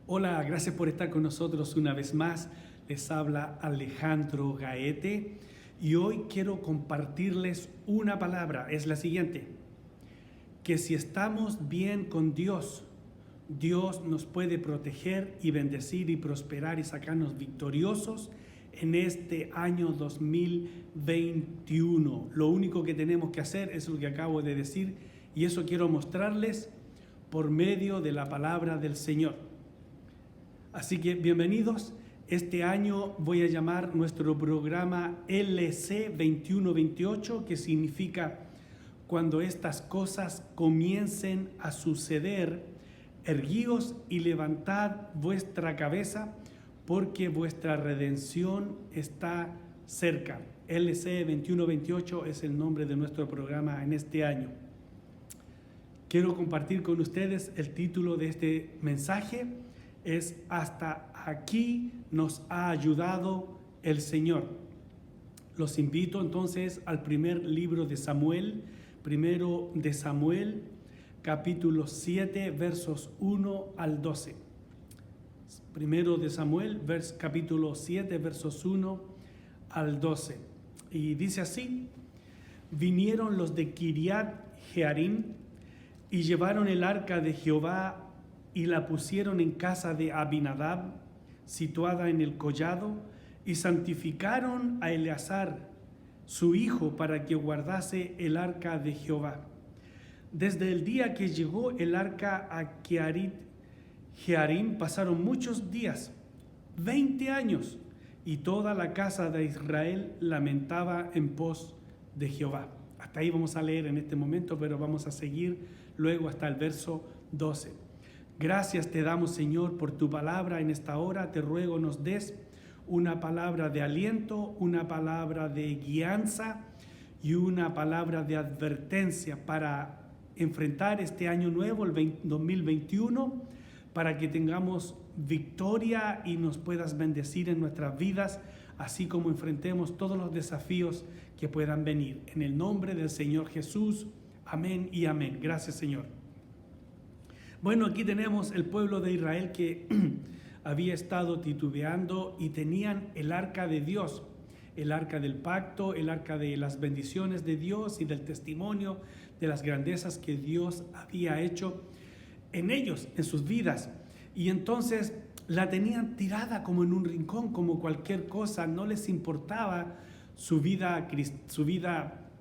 Hola, gracias por estar con nosotros una vez más. Les habla Alejandro Gaete y hoy quiero compartirles una palabra. Es la siguiente: que si estamos bien con Dios, Dios nos puede proteger y bendecir y prosperar y sacarnos victoriosos en este año 2021. Lo único que tenemos que hacer es lo que acabo de decir, y eso quiero mostrarles por medio de la palabra del Señor. Así que bienvenidos. Este año voy a llamar nuestro programa LC 2128, que significa cuando estas cosas comiencen a suceder, erguíos y levantad vuestra cabeza, porque vuestra redención está cerca. LC 2128 es el nombre de nuestro programa en este año. Quiero compartir con ustedes el título de este mensaje. Es Hasta aquí nos ha ayudado el Señor. Los invito entonces al primer libro de Samuel, primero de Samuel, capítulo 7, versos 1 al 12. Primero de Samuel, capítulo 7, versos 1 al 12. Y dice así: vinieron los de Kiriat Jearim y llevaron el arca de Jehová y la pusieron en casa de Abinadab, situada en el collado, y santificaron a Eleazar, su hijo, para que guardase el arca de Jehová. Desde el día que llegó el arca a Kiriat Jearim pasaron muchos días, 20 años, y toda la casa de Israel lamentaba en pos de Jehová. Hasta ahí vamos a leer en este momento, pero vamos a seguir luego hasta el verso 12. Gracias te damos, Señor, por tu palabra en esta hora. Te ruego nos des una palabra de aliento, una palabra de guianza y una palabra de advertencia para enfrentar este año nuevo, el 2021, para que tengamos victoria y nos puedas bendecir en nuestras vidas, así como enfrentemos todos los desafíos que puedan venir. En el nombre del Señor Jesús, amén y amén. Gracias, Señor. Bueno, aquí tenemos el pueblo de Israel que había estado titubeando y tenían el arca de Dios, el arca del pacto, el arca de las bendiciones de Dios y del testimonio de las grandezas que Dios había hecho en ellos, en sus vidas. Y entonces la tenían tirada como en un rincón, como cualquier cosa. No les importaba su vida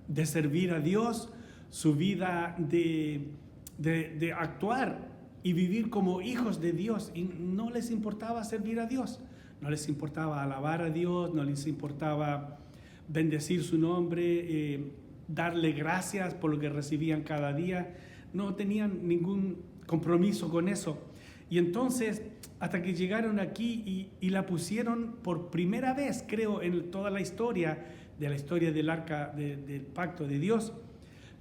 de servir a Dios, su vida de actuar y vivir como hijos de Dios, y no les importaba servir a Dios, no les importaba alabar a Dios, no les importaba bendecir su nombre, darle gracias por lo que recibían cada día. No tenían ningún compromiso con eso. Y entonces, hasta que llegaron aquí y la pusieron por primera vez, creo, en toda la historia del arca del pacto de Dios,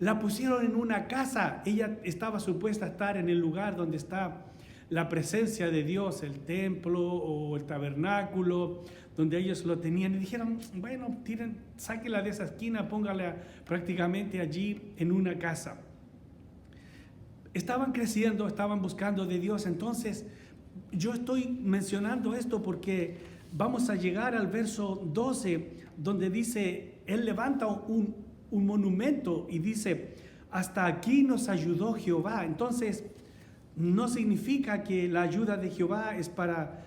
la pusieron en una casa. Ella estaba supuesta a estar en el lugar donde está la presencia de Dios, el templo o el tabernáculo, donde ellos lo tenían. Y dijeron, bueno, sáquela de esa esquina, póngala prácticamente allí en una casa. Estaban creciendo, estaban buscando de Dios. Entonces, yo estoy mencionando esto porque vamos a llegar al verso 12, donde dice, Él levanta un monumento y dice, hasta aquí nos ayudó Jehová. Entonces, no significa que la ayuda de Jehová es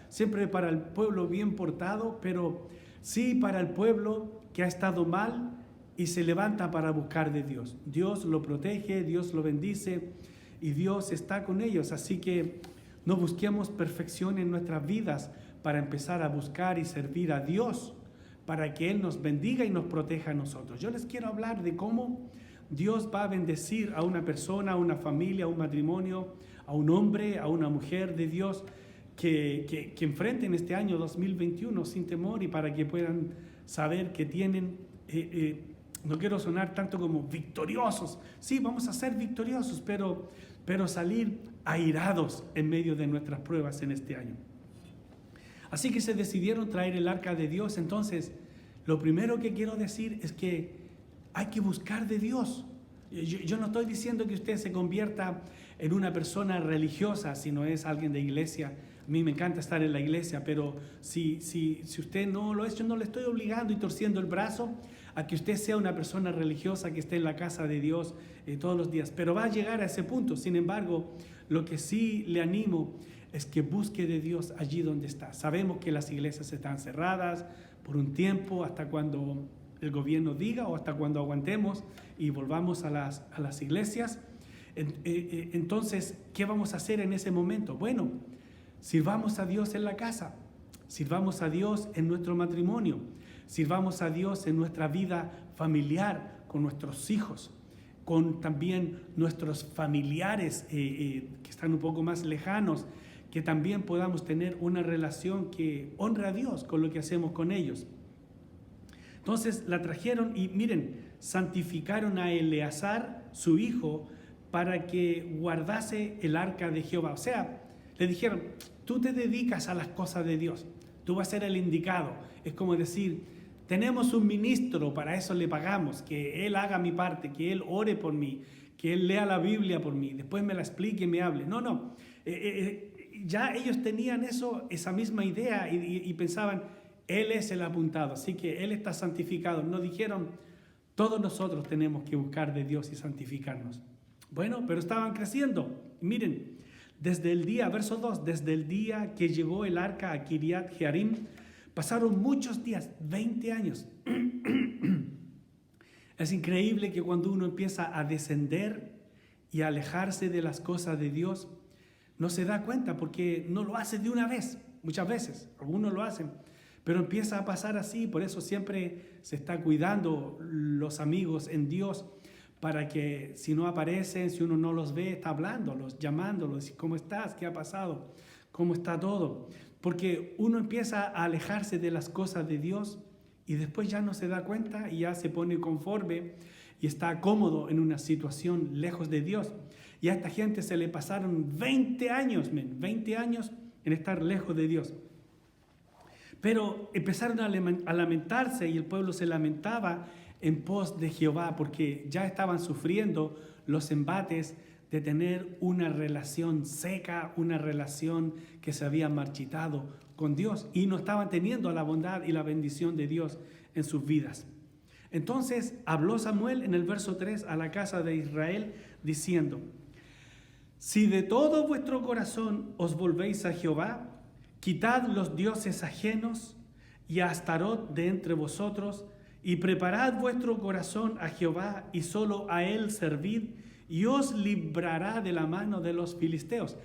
siempre para el pueblo bien portado, pero sí para el pueblo que ha estado mal y se levanta para buscar de Dios. Dios lo protege, Dios lo bendice y Dios está con ellos. Así que no busquemos perfección en nuestras vidas para empezar a buscar y servir a Dios, para que Él nos bendiga y nos proteja a nosotros. Yo les quiero hablar de cómo Dios va a bendecir a una persona, a una familia, a un matrimonio, a un hombre, a una mujer de Dios que enfrenten este año 2021 sin temor, y para que puedan saber que tienen, no quiero sonar tanto como victoriosos. Sí, vamos a ser victoriosos, pero salir airados en medio de nuestras pruebas en este año. Así que se decidieron traer el arca de Dios. Entonces, lo primero que quiero decir es que hay que buscar de Dios. Yo no estoy diciendo que usted se convierta en una persona religiosa si no es alguien de iglesia. A mí me encanta estar en la iglesia, pero si usted no lo ha hecho, no le estoy obligando y torciendo el brazo a que usted sea una persona religiosa que esté en la casa de Dios todos los días. Pero va a llegar a ese punto. Sin embargo, lo que sí le animo es que busque de Dios allí donde está. Sabemos que las iglesias están cerradas por un tiempo, hasta cuando el gobierno diga o hasta cuando aguantemos y volvamos a las iglesias. Entonces, ¿qué vamos a hacer en ese momento? Bueno, sirvamos a Dios en la casa, sirvamos a Dios en nuestro matrimonio, sirvamos a Dios en nuestra vida familiar, con nuestros hijos, con también nuestros familiares que están un poco más lejanos, que también podamos tener una relación que honre a Dios con lo que hacemos con ellos. Entonces la trajeron y miren, santificaron a Eleazar, su hijo, para que guardase el arca de Jehová. O sea, le dijeron, tú te dedicas a las cosas de Dios, tú vas a ser el indicado. Es como decir, tenemos un ministro, para eso le pagamos, que él haga mi parte, que él ore por mí, que él lea la Biblia por mí, después me la explique y me hable. No, ya ellos tenían esa misma idea y pensaban, él es el apuntado, así que él está santificado. No dijeron, todos nosotros tenemos que buscar de Dios y santificarnos. Bueno, pero estaban creciendo. Miren, desde el día, verso 2, desde el día que llegó el arca a Kiriat Jearim, pasaron muchos días, 20 años. Es increíble que cuando uno empieza a descender y a alejarse de las cosas de Dios, no se da cuenta porque no lo hace de una vez, muchas veces, algunos lo hacen, pero empieza a pasar así. Por eso siempre se está cuidando los amigos en Dios, para que si no aparecen, si uno no los ve, está hablándolos, llamándolos, ¿cómo estás? ¿Qué ha pasado? ¿Cómo está todo? Porque uno empieza a alejarse de las cosas de Dios y después ya no se da cuenta y ya se pone conforme y está cómodo en una situación lejos de Dios. Y a esta gente se le pasaron 20 años, 20 años en estar lejos de Dios. Pero empezaron a lamentarse y el pueblo se lamentaba en pos de Jehová, porque ya estaban sufriendo los embates de tener una relación seca, una relación que se había marchitado con Dios y no estaban teniendo la bondad y la bendición de Dios en sus vidas. Entonces habló Samuel en el verso 3 a la casa de Israel diciendo, si de todo vuestro corazón os volvéis a Jehová, quitad los dioses ajenos y a Astarot de entre vosotros, y preparad vuestro corazón a Jehová, y solo a él servid, y os librará de la mano de los filisteos.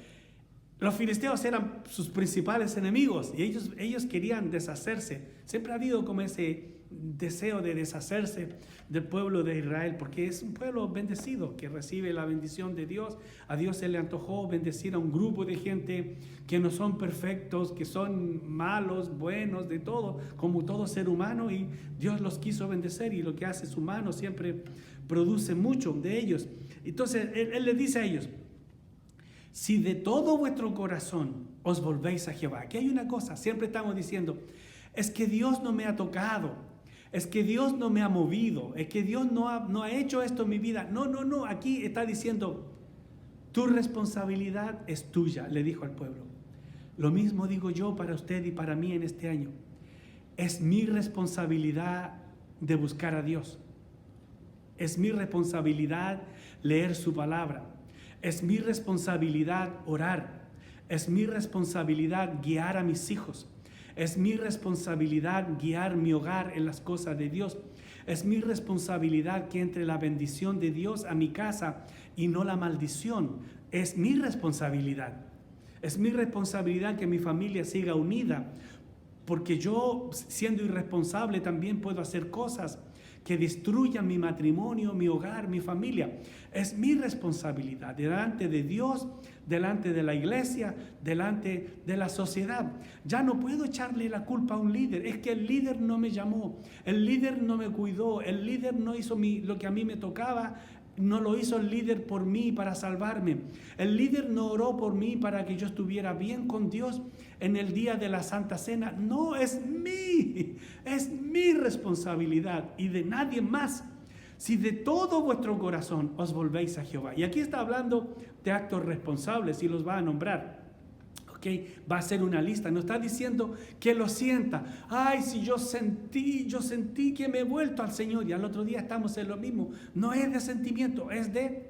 Los filisteos eran sus principales enemigos, y ellos querían deshacerse. Siempre ha habido como ese deseo de deshacerse del pueblo de Israel, porque es un pueblo bendecido, que recibe la bendición de Dios. A Dios se le antojó bendecir a un grupo de gente que no son perfectos, que son malos, buenos, de todo, como todo ser humano, y Dios los quiso bendecer, y lo que hace su mano siempre produce mucho de ellos. Entonces él le dice a ellos, si de todo vuestro corazón os volvéis a Jehová. Aquí hay una cosa, siempre estamos diciendo, es que Dios no me ha tocado, es que Dios no me ha movido, es que Dios no ha hecho esto en mi vida. No, aquí está diciendo, tu responsabilidad es tuya, le dijo al pueblo. Lo mismo digo yo para usted y para mí en este año. Es mi responsabilidad de buscar a Dios. Es mi responsabilidad leer su palabra. Es mi responsabilidad orar. Es mi responsabilidad guiar a mis hijos. Es mi responsabilidad guiar mi hogar en las cosas de Dios. Es mi responsabilidad que entre la bendición de Dios a mi casa y no la maldición. Es mi responsabilidad. Es mi responsabilidad que mi familia siga unida, porque yo, siendo irresponsable, también puedo hacer cosas que destruyan mi matrimonio, mi hogar, mi familia. Es mi responsabilidad delante de Dios, delante de la iglesia, delante de la sociedad. Ya no puedo echarle la culpa a un líder. Es que el líder no me llamó, el líder no me cuidó, el líder no hizo lo que a mí me tocaba. No lo hizo el líder por mí para salvarme. El líder no oró por mí para que yo estuviera bien con Dios en el día de la Santa Cena. No, es mi responsabilidad y de nadie más. Si de todo vuestro corazón os volvéis a Jehová. Y aquí está hablando de actos responsables y los va a nombrar. ¿ok? Va a ser una lista. No está diciendo que lo sienta. Ay, si yo sentí que me he vuelto al Señor y al otro día estamos en lo mismo. No es de sentimiento, es de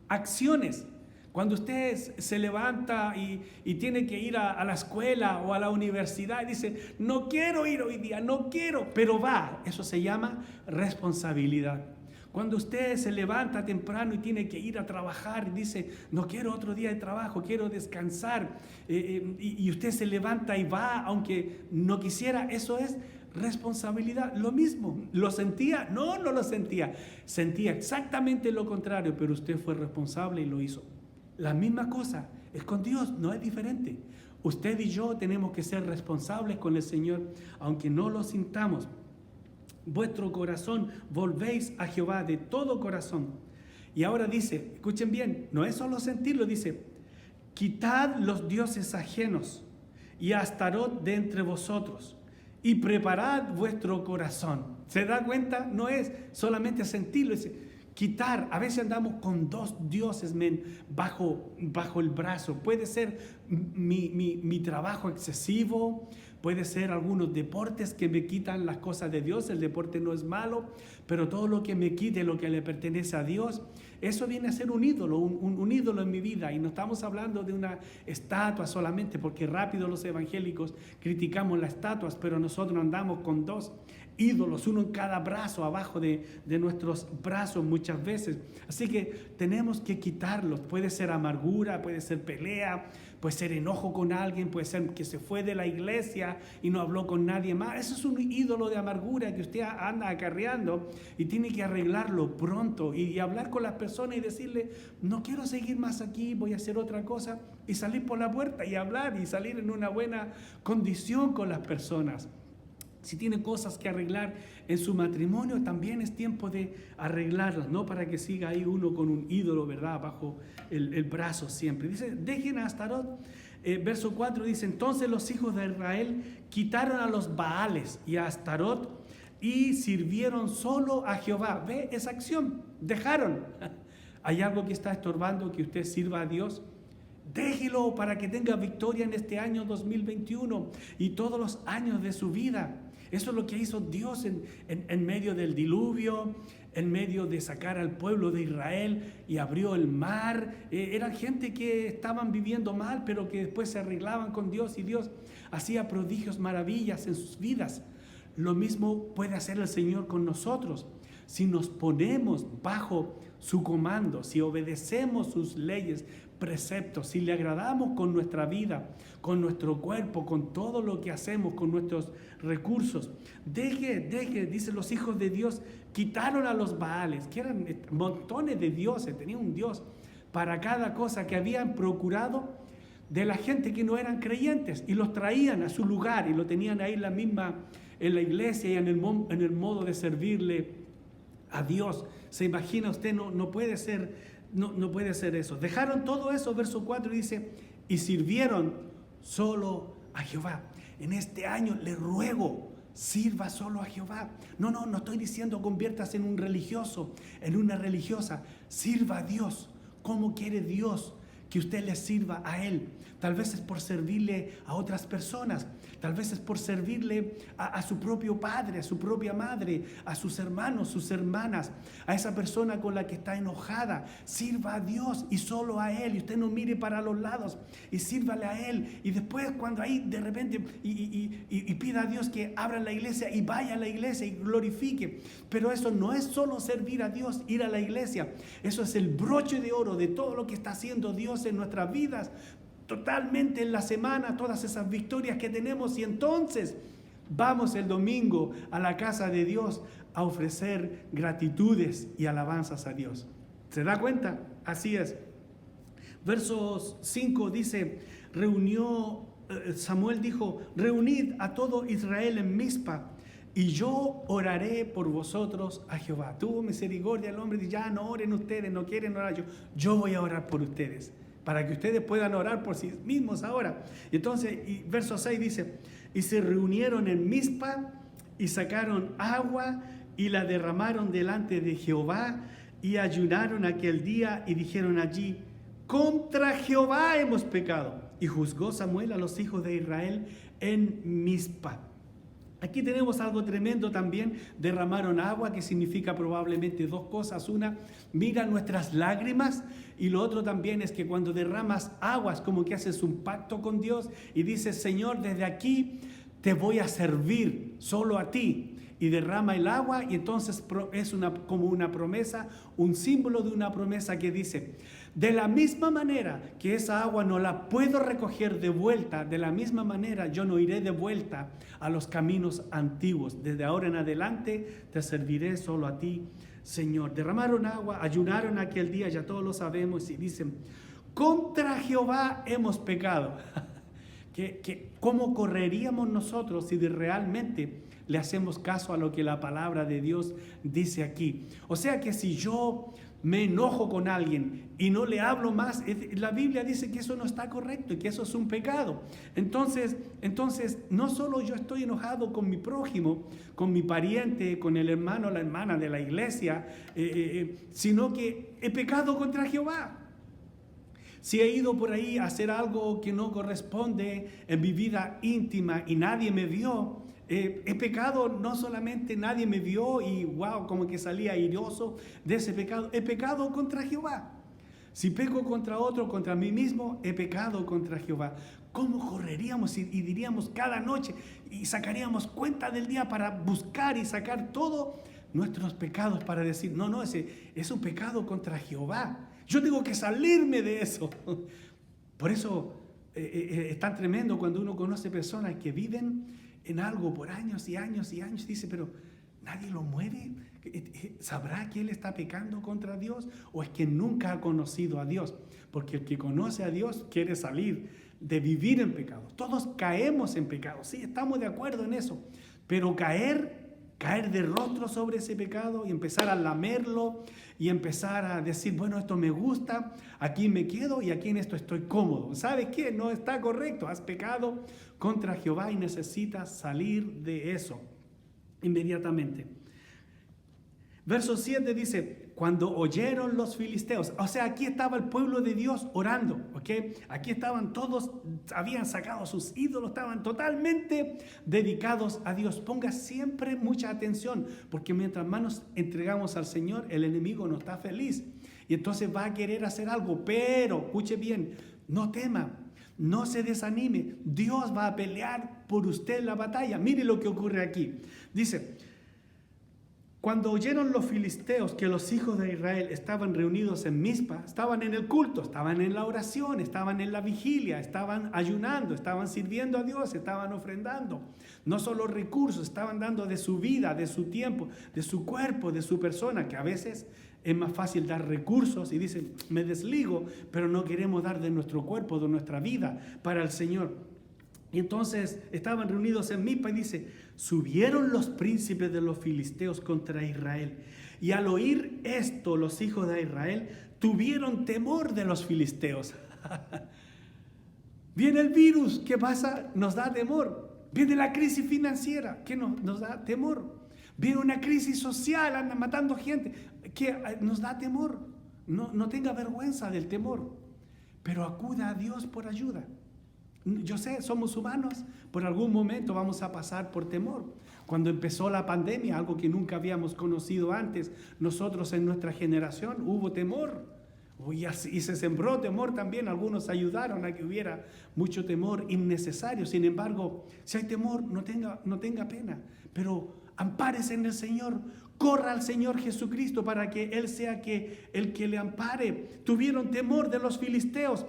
acciones. Cuando usted se levanta y tiene que ir a la escuela o a la universidad y dice, no quiero ir hoy día, no quiero, pero va. Eso se llama responsabilidad. Cuando usted se levanta temprano y tiene que ir a trabajar y dice, no quiero otro día de trabajo, quiero descansar, y usted se levanta y va, aunque no quisiera, eso es responsabilidad. Lo mismo, ¿lo sentía? No, no lo sentía. Sentía exactamente lo contrario, pero usted fue responsable y lo hizo. La misma cosa es con Dios, no es diferente. Usted y yo tenemos que ser responsables con el Señor, aunque no lo sintamos. Vuestro corazón, volvéis a Jehová de todo corazón. Y ahora dice, escuchen bien, no es solo sentirlo, dice, quitad los dioses ajenos y a Astarot de entre vosotros y preparad vuestro corazón. ¿Se da cuenta? No es solamente sentirlo, dice, quitar. A veces andamos con dos dioses bajo el brazo. Puede ser mi trabajo excesivo, puede ser algunos deportes que me quitan las cosas de Dios. El deporte no es malo, pero todo lo que me quite lo que le pertenece a Dios, eso viene a ser un ídolo, un ídolo en mi vida. Y no estamos hablando de una estatua solamente, porque rápido los evangélicos criticamos las estatuas, pero nosotros andamos con dos ídolos, uno en cada brazo, abajo de nuestros brazos muchas veces. Así que tenemos que quitarlos. Puede ser amargura, puede ser pelea, puede ser enojo con alguien, puede ser que se fue de la iglesia y no habló con nadie más. Eso es un ídolo de amargura que usted anda acarreando y tiene que arreglarlo pronto y hablar con las personas y decirle, no quiero seguir más aquí, voy a hacer otra cosa, y salir por la puerta y hablar y salir en una buena condición con las personas. Si tiene cosas que arreglar en su matrimonio, también es tiempo de arreglarlas, no para que siga ahí uno con un ídolo, ¿verdad?, bajo el brazo siempre. Dice, dejen a Astarot. Verso 4 dice, entonces los hijos de Israel quitaron a los Baales y a Astarot y sirvieron solo a Jehová. ¿Ve esa acción? Dejaron. ¿Hay algo que está estorbando que usted sirva a Dios? Déjelo para que tenga victoria en este año 2021 y todos los años de su vida. Eso es lo que hizo Dios en medio del diluvio, en medio de sacar al pueblo de Israel y abrió el mar. Eran gente que estaban viviendo mal, pero que después se arreglaban con Dios y Dios hacía prodigios, maravillas en sus vidas. Lo mismo puede hacer el Señor con nosotros. Si nos ponemos bajo su comando, si obedecemos sus leyes, preceptos, si le agradamos con nuestra vida, con nuestro cuerpo, con todo lo que hacemos, con nuestros recursos. Dicen los hijos de Dios, quitaron a los Baales, que eran montones de dioses, tenían un Dios para cada cosa que habían procurado de la gente que no eran creyentes y los traían a su lugar y lo tenían ahí en la iglesia y en el modo de servirle a Dios. ¿Se imagina usted? No puede ser eso. Dejaron todo eso, verso 4 dice, y sirvieron solo a Jehová. En este año le ruego, sirva solo a Jehová. No estoy diciendo conviertas en un religioso, en una religiosa. Sirva a Dios. ¿Cómo quiere Dios que usted le sirva a Él? Tal vez es por servirle a otras personas. Tal vez es por servirle a su propio padre, a su propia madre, a sus hermanos, sus hermanas, a esa persona con la que está enojada. Sirva a Dios y solo a Él. Y usted no mire para los lados y sírvale a Él. Y después cuando ahí de repente y pida a Dios que abra la iglesia y vaya a la iglesia y glorifique. Pero eso no es solo servir a Dios, ir a la iglesia. Eso es el broche de oro de todo lo que está haciendo Dios en nuestras vidas. Totalmente en la semana, todas esas victorias que tenemos, y entonces vamos el domingo a la casa de Dios a ofrecer gratitudes y alabanzas a Dios. ¿Se da cuenta? Así es. Versos 5 dice, Samuel dijo, reunid a todo Israel en Mizpa y yo oraré por vosotros a Jehová. Tuvo misericordia el hombre y dice, ya no oren ustedes, no quieren orar yo voy a orar por ustedes, para que ustedes puedan orar por sí mismos ahora. Y entonces, verso 6 dice, y se reunieron en Mizpa y sacaron agua y la derramaron delante de Jehová y ayunaron aquel día y dijeron allí, contra Jehová hemos pecado. Y juzgó Samuel a los hijos de Israel en Mizpa. Aquí tenemos algo tremendo también. Derramaron agua, que significa probablemente dos cosas. Una, mira nuestras lágrimas. Y lo otro también es que cuando derramas aguas, como que haces un pacto con Dios y dices, Señor, desde aquí te voy a servir solo a ti. Y derrama el agua, y entonces es como una promesa, un símbolo de una promesa que dice, de la misma manera que esa agua no la puedo recoger de vuelta, de la misma manera yo no iré de vuelta a los caminos antiguos. Desde ahora en adelante te serviré solo a ti, Señor. Derramaron agua, ayunaron aquel día, ya todos lo sabemos, y dicen, contra Jehová hemos pecado. ¿Cómo correríamos nosotros si realmente le hacemos caso a lo que la palabra de Dios dice aquí? O sea que si yo me enojo con alguien y no le hablo más, la Biblia dice que eso no está correcto y que eso es un pecado. Entonces no solo yo estoy enojado con mi prójimo, con mi pariente, con el hermano o la hermana de la iglesia, sino que he pecado contra Jehová. Si he ido por ahí a hacer algo que no corresponde en mi vida íntima y nadie me vio, he pecado, no solamente nadie me vio y wow, como que salía airoso de ese pecado, he pecado contra Jehová. Si peco contra otro, contra mí mismo, he pecado contra Jehová. ¿Cómo correríamos y diríamos cada noche y sacaríamos cuenta del día para buscar y sacar todos nuestros pecados para decir, no, ese es un pecado contra Jehová? Yo tengo que salirme de eso. Por eso es tan tremendo cuando uno conoce personas que viven en algo por años y años y años. Dice, pero nadie lo mueve. ¿Sabrá que él está pecando contra Dios? ¿O es que nunca ha conocido a Dios? Porque el que conoce a Dios quiere salir de vivir en pecado. Todos caemos en pecado. Sí, estamos de acuerdo en eso. Pero caer de rostro sobre ese pecado y empezar a lamerlo y empezar a decir, bueno, esto me gusta, aquí me quedo y aquí en esto estoy cómodo. ¿Sabes qué? No está correcto. Has pecado contra Jehová y necesitas salir de eso inmediatamente. Verso 7 dice, cuando oyeron los filisteos, o sea, aquí estaba el pueblo de Dios orando, ¿ok? Aquí estaban todos, habían sacado sus ídolos, estaban totalmente dedicados a Dios. Ponga siempre mucha atención, porque mientras más nos entregamos al Señor, el enemigo no está feliz. Y entonces va a querer hacer algo, pero, escuche bien, no tema, no se desanime. Dios va a pelear por usted la batalla. Mire lo que ocurre aquí. Dice, cuando oyeron los filisteos que los hijos de Israel estaban reunidos en Mizpa, estaban en el culto, estaban en la oración, estaban en la vigilia, estaban ayunando, estaban sirviendo a Dios, estaban ofrendando. No solo recursos, estaban dando de su vida, de su tiempo, de su cuerpo, de su persona, que a veces es más fácil dar recursos y dicen, me desligo, pero no queremos dar de nuestro cuerpo, de nuestra vida para el Señor. Y entonces estaban reunidos en Mizpa y dice, subieron los príncipes de los filisteos contra Israel. Y al oír esto, los hijos de Israel tuvieron temor de los filisteos. Viene el virus, ¿qué pasa? Nos da temor. Viene la crisis financiera, ¿qué nos da temor? Viene una crisis social, andan matando gente, ¿qué nos da temor? No tenga vergüenza del temor, pero acuda a Dios por ayuda. Yo sé, somos humanos, por algún momento vamos a pasar por temor. Cuando empezó la pandemia, algo que nunca habíamos conocido antes, nosotros en nuestra generación hubo temor. Y se sembró temor también, algunos ayudaron a que hubiera mucho temor innecesario. Sin embargo, si hay temor, no tenga pena, pero ampárese en el Señor, corra al Señor Jesucristo para que Él sea el que le ampare. Tuvieron temor de los filisteos.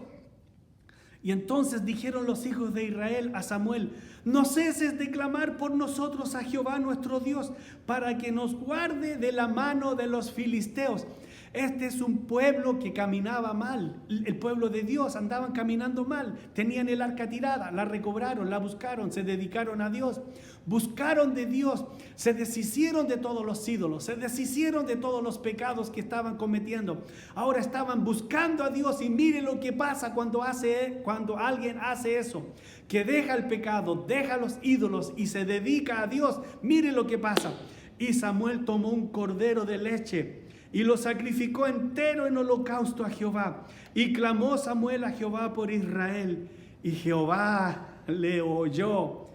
Y entonces dijeron los hijos de Israel a Samuel, no ceses de clamar por nosotros a Jehová nuestro Dios, para que nos guarde de la mano de los filisteos. Este es un pueblo que caminaba mal, el pueblo de Dios, andaban caminando mal, tenían el arca tirada, la recobraron, la buscaron, se dedicaron a Dios, buscaron de Dios, se deshicieron de todos los ídolos, se deshicieron de todos los pecados que estaban cometiendo. Ahora estaban buscando a Dios y mire lo que pasa cuando alguien hace eso, que deja el pecado, deja los ídolos y se dedica a Dios. Mire lo que pasa. Y Samuel tomó un cordero de leche y lo sacrificó entero en holocausto a Jehová. Y clamó Samuel a Jehová por Israel, y Jehová le oyó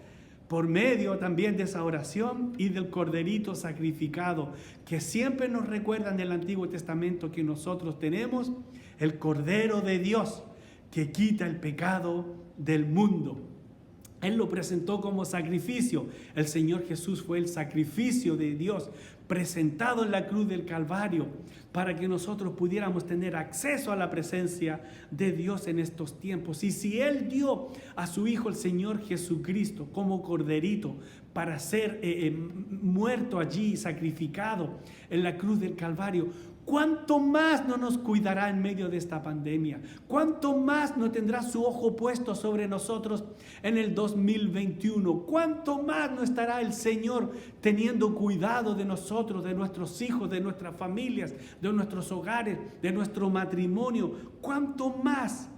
por medio también de esa oración y del corderito sacrificado, que siempre nos recuerda en el Antiguo Testamento que nosotros tenemos el Cordero de Dios que quita el pecado del mundo. Él lo presentó como sacrificio. El Señor Jesús fue el sacrificio de Dios presentado en la cruz del Calvario para que nosotros pudiéramos tener acceso a la presencia de Dios en estos tiempos. Y si Él dio a su Hijo el Señor Jesucristo como corderito para ser muerto allí, sacrificado en la cruz del Calvario, ¿cuánto más no nos cuidará en medio de esta pandemia? ¿Cuánto más no tendrá su ojo puesto sobre nosotros en el 2021? ¿Cuánto más no estará el Señor teniendo cuidado de nosotros, de nuestros hijos, de nuestras familias, de nuestros hogares, de nuestro matrimonio? ¿Cuánto más?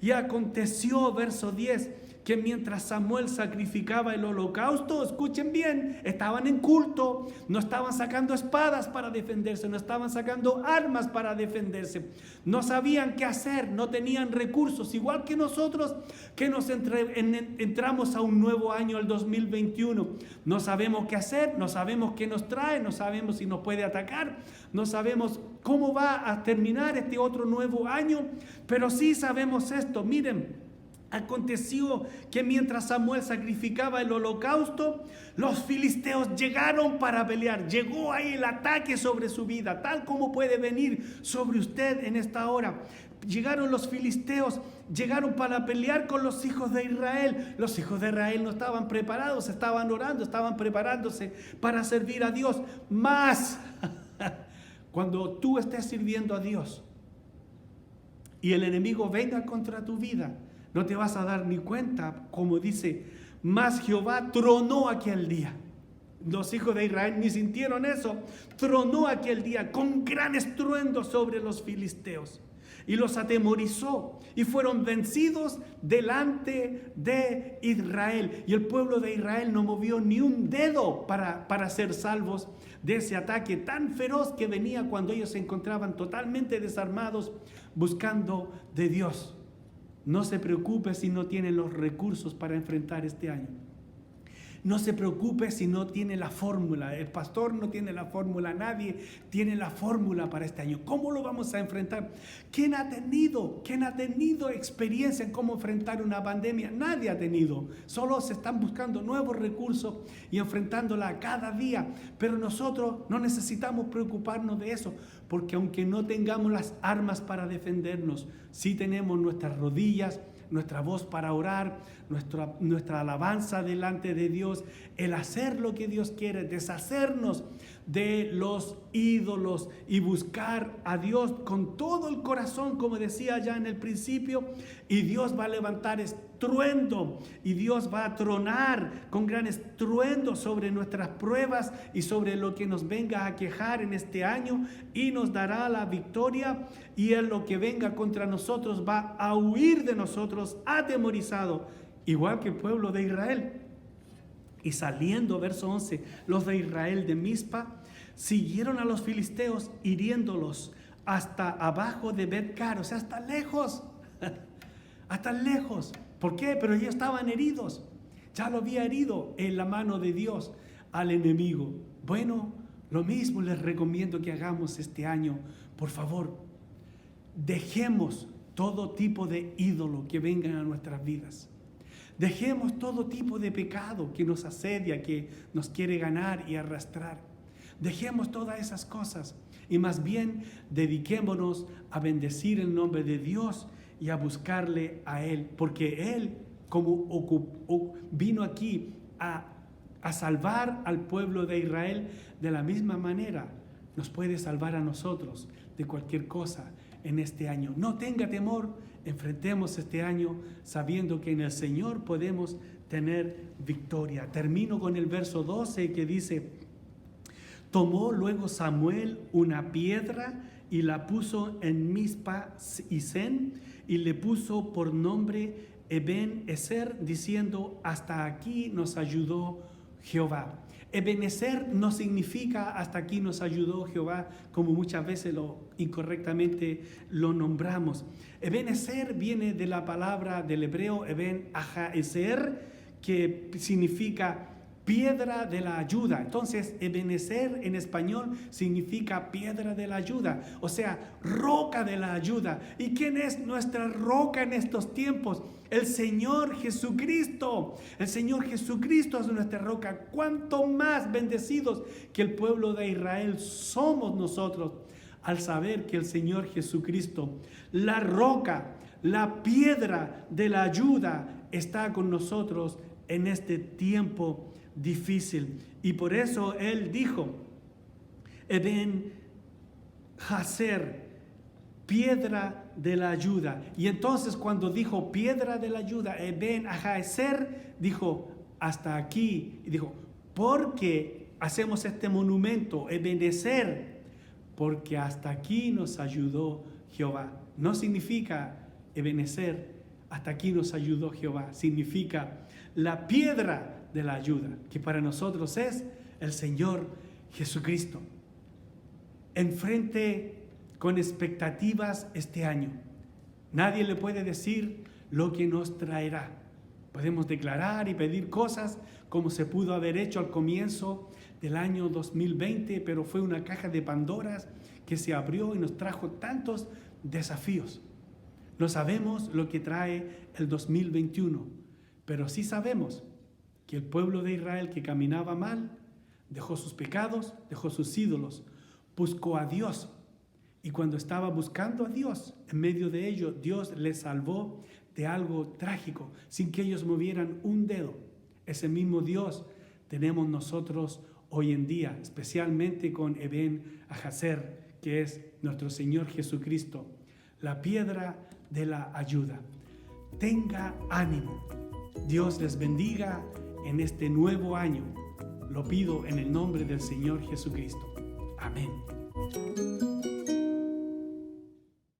Y aconteció, verso 10, que mientras Samuel sacrificaba el holocausto, escuchen bien, estaban en culto, no estaban sacando espadas para defenderse, no estaban sacando armas para defenderse, no sabían qué hacer, no tenían recursos, igual que nosotros que nos entramos a un nuevo año, el 2021, no sabemos qué hacer, no sabemos qué nos trae, no sabemos si nos puede atacar, no sabemos cómo va a terminar este otro nuevo año, pero sí sabemos esto, miren. Aconteció que mientras Samuel sacrificaba el holocausto, los filisteos llegaron para pelear. Llegó ahí el ataque sobre su vida, tal como puede venir sobre usted en esta hora. Llegaron los filisteos, llegaron para pelear con los hijos de Israel. Los hijos de Israel no estaban preparados, estaban orando, estaban preparándose para servir a Dios. Más, cuando tú estés sirviendo a Dios y el enemigo venga contra tu vida, no te vas a dar ni cuenta, como dice, mas Jehová tronó aquel día. Los hijos de Israel ni sintieron eso. Tronó aquel día con gran estruendo sobre los filisteos y los atemorizó y fueron vencidos delante de Israel. Y el pueblo de Israel no movió ni un dedo para ser salvos de ese ataque tan feroz que venía cuando ellos se encontraban totalmente desarmados buscando de Dios. No se preocupe si no tiene los recursos para enfrentar este año. No se preocupe si no tiene la fórmula. El pastor no tiene la fórmula, nadie tiene la fórmula para este año. ¿Cómo lo vamos a enfrentar? ¿Quién ha tenido experiencia en cómo enfrentar una pandemia? Nadie ha tenido. Solo se están buscando nuevos recursos y enfrentándola cada día. Pero nosotros no necesitamos preocuparnos de eso, porque aunque no tengamos las armas para defendernos, sí tenemos nuestras rodillas, nuestra voz para orar, nuestra alabanza delante de Dios, el hacer lo que Dios quiere, deshacernos de los ídolos y buscar a Dios con todo el corazón, como decía ya en el principio, y Dios va a levantar estruendo y Dios va a tronar con gran estruendo sobre nuestras pruebas y sobre lo que nos venga a quejar en este año, y nos dará la victoria, y en lo que venga contra nosotros va a huir de nosotros atemorizado, igual que el pueblo de Israel. Y saliendo, verso 11, los de Israel de Mizpa siguieron a los filisteos hiriéndolos hasta abajo de Bet-car, o sea, hasta lejos, hasta lejos. ¿Por qué? Pero ellos estaban heridos. Ya lo había herido en la mano de Dios al enemigo. Bueno, lo mismo les recomiendo que hagamos este año. Por favor, dejemos todo tipo de ídolo que vengan a nuestras vidas. Dejemos todo tipo de pecado que nos asedia, que nos quiere ganar y arrastrar. Dejemos todas esas cosas y más bien dediquémonos a bendecir el nombre de Dios y a buscarle a Él, porque Él vino aquí a salvar al pueblo de Israel, de la misma manera nos puede salvar a nosotros de cualquier cosa en este año. No tenga temor, enfrentemos este año sabiendo que en el Señor podemos tener victoria. Termino con el verso 12 que dice: tomó luego Samuel una piedra y la puso en Mizpa y Sen, y le puso por nombre Eben Ezer, diciendo: hasta aquí nos ayudó Jehová. Ebenecer no significa hasta aquí nos ayudó Jehová, como muchas veces incorrectamente lo nombramos. Ebenecer viene de la palabra del hebreo Eben Ahaeser, que significa piedra de la ayuda. Entonces, Ebenecer en español significa piedra de la ayuda, o sea, roca de la ayuda. ¿Y quién es nuestra roca en estos tiempos? El Señor Jesucristo. El Señor Jesucristo es nuestra roca. Cuánto más bendecidos que el pueblo de Israel somos nosotros al saber que el Señor Jesucristo, la roca, la piedra de la ayuda, está con nosotros en este tiempo difícil. Y por eso Él dijo, Eben Haser, piedra de la ayuda. Y entonces cuando dijo piedra de la ayuda, Eben Haser, dijo hasta aquí. Y dijo, porque hacemos este monumento, Ebenecer, porque hasta aquí nos ayudó Jehová. No significa Ebenecer, hasta aquí nos ayudó Jehová. Significa la piedra de la ayuda, que para nosotros es el Señor Jesucristo. Enfrente con expectativas este año. Nadie le puede decir lo que nos traerá. Podemos declarar y pedir cosas como se pudo haber hecho al comienzo del año 2020, pero fue una caja de Pandoras que se abrió y nos trajo tantos desafíos. No sabemos lo que trae el 2021, pero sí sabemos que el pueblo de Israel que caminaba mal, dejó sus pecados, dejó sus ídolos, buscó a Dios. Y cuando estaba buscando a Dios, en medio de ello, Dios les salvó de algo trágico, sin que ellos movieran un dedo. Ese mismo Dios tenemos nosotros hoy en día, especialmente con Eben Haser, que es nuestro Señor Jesucristo, la piedra de la ayuda. Tenga ánimo. Dios les bendiga en este nuevo año. Lo pido en el nombre del Señor Jesucristo. Amén.